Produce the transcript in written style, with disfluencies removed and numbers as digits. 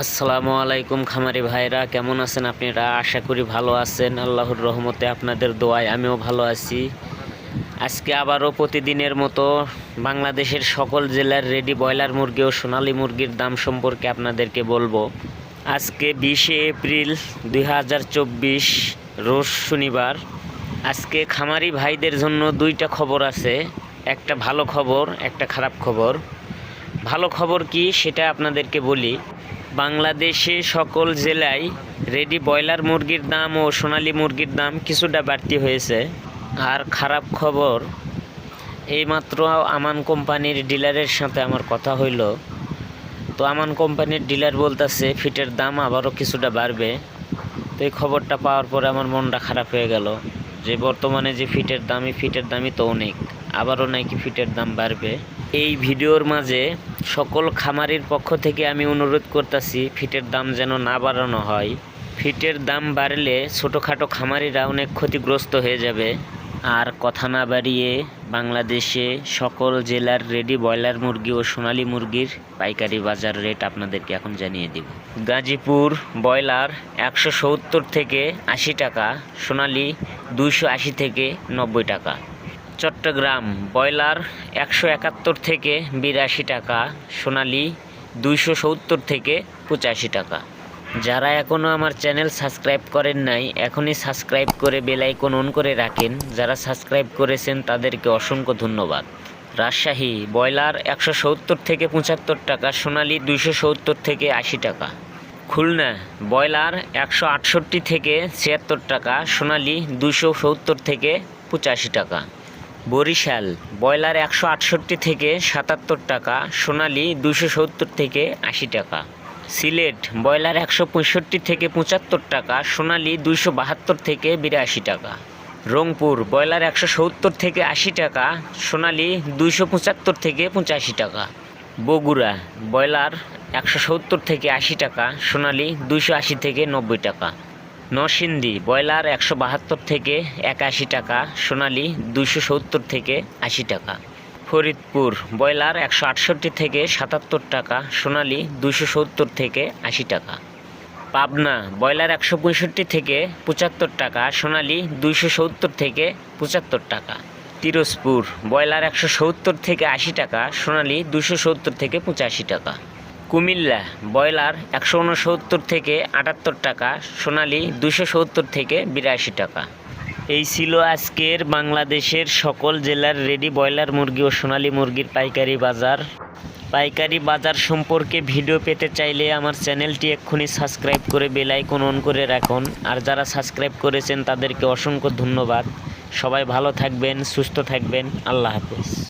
আসসালামু আলাইকুম খামারি ভাইরা, কেমন আছেন আপনারা? আশা করি ভালো আছেন। আল্লাহর রহমতে আপনাদের দোয়ায় আমিও ভালো আছি। আজকে আবারও প্রতিদিনের মতো বাংলাদেশের সকল জেলার রেডি ব্রয়লার মুরগি ও সোনালী মুরগির দাম সম্পর্কে আপনাদেরকে বলবো। আজকে 20শে এপ্রিল 2024 রোজ শনিবার। আজকে খামারি ভাইদের জন্য দুইটা খবর আছে, একটা ভালো খবর, একটা খারাপ খবর। ভালো খবর কি সেটা আপনাদেরকে বলি। বাংলাদেশে সকল জেলায় রেডি ব্রয়লার মুরগির দাম ও সোনালী মুরগির দাম কিছুটা বাড়তি হয়েছে। আর খারাপ খবর, এইমাত্র আমান কোম্পানির ডিলারের সাথে আমার কথা হইল। তো আমান কোম্পানির ডিলার বলতেছে ফিটের দাম আবারও কিছুটা বাড়বে। তো এই খবরটা পাওয়ার পরে আমার মনটা খারাপ হয়ে গেল যে বর্তমানে যে ফিটের দামই তো অনেক, আবারও নাকি ফিটের দাম বাড়বে। এই ভিডিওর মাঝে সকল খামারির পক্ষ থেকে আমি অনুরোধ করতেছি ফিটের দাম যেন না বাড়ানো হয়। ফিটের দাম বাড়লে ছোটোখাটো খামারিরা অনেক ক্ষতিগ্রস্ত হয়ে যাবে। আর কথা না বাড়িয়ে বাংলাদেশে সকল জেলার রেডি ব্রয়লার মুরগি ও সোনালী মুরগির পাইকারি বাজার রেট আপনাদেরকে এখন জানিয়ে দিব। গাজীপুর ব্রয়লার 170 থেকে 80 টাকা, সোনালী 280 থেকে 90 টাকা। চট্টগ্রাম ব্রয়লার 171 থেকে 82 টাকা, সোনালী 270 থেকে 85 টাকা। যারা এখনও আমার চ্যানেল সাবস্ক্রাইব করেন নাই, এখনই সাবস্ক্রাইব করে বেল আইকন অন করে রাখেন। যারা সাবস্ক্রাইব করেছেন তাদেরকে অসংখ্য ধন্যবাদ। রাজশাহী ব্রয়লার 170 থেকে 75 টাকা, সোনালী 270 থেকে 80 টাকা। খুলনা ব্রয়লার 168 থেকে 76 টাকা, সোনালী 270 থেকে 85 টাকা। বরিশাল ব্রয়লার 168 থেকে 77 টাকা, সোনালী 270 থেকে 80 টাকা। সিলেট ব্রয়লার 165 থেকে 75 টাকা, সোনালী 272 থেকে 82 টাকা। রংপুর ব্রয়লার 170 থেকে 80 টাকা, সোনালী 275 থেকে 85 টাকা। বগুড়া ব্রয়লার 170 থেকে 80 টাকা, সোনালী 280 থেকে 90 টাকা। নরসিংদী ব্রয়লার 172 থেকে 81 টাকা, সোনালী 270 থেকে 80 টাকা। ফরিদপুর ব্রয়লার 168 থেকে 77 টাকা, সোনালী 270 থেকে 80 টাকা। পাবনা ব্রয়লার 165 থেকে 75 টাকা, সোনালী 270 থেকে 75 টাকা। পিরোজপুর ব্রয়লার 170 থেকে 80 টাকা, সোনালী 270 থেকে 85 টাকা। কুমিল্লা ব্রয়লার 169 থেকে 78 টাকা, সোনালী 270 থেকে 82 টাকা। এই ছিল আজকের বাংলাদেশের সকল জেলার রেডি ব্রয়লার মুরগি ও সোনালী মুরগির পাইকারি বাজার সম্পর্কে ভিডিও পেতে চাইলে আমার চ্যানেলটি এক্ষুনি সাবস্ক্রাইব করে বেল আইকন অন করে রাখুন। আর যারা সাবস্ক্রাইব করেছেন তাদেরকে অসংখ্য ধন্যবাদ। সবাই ভালো থাকবেন, সুস্থ থাকবেন। আল্লাহ হাফেজ।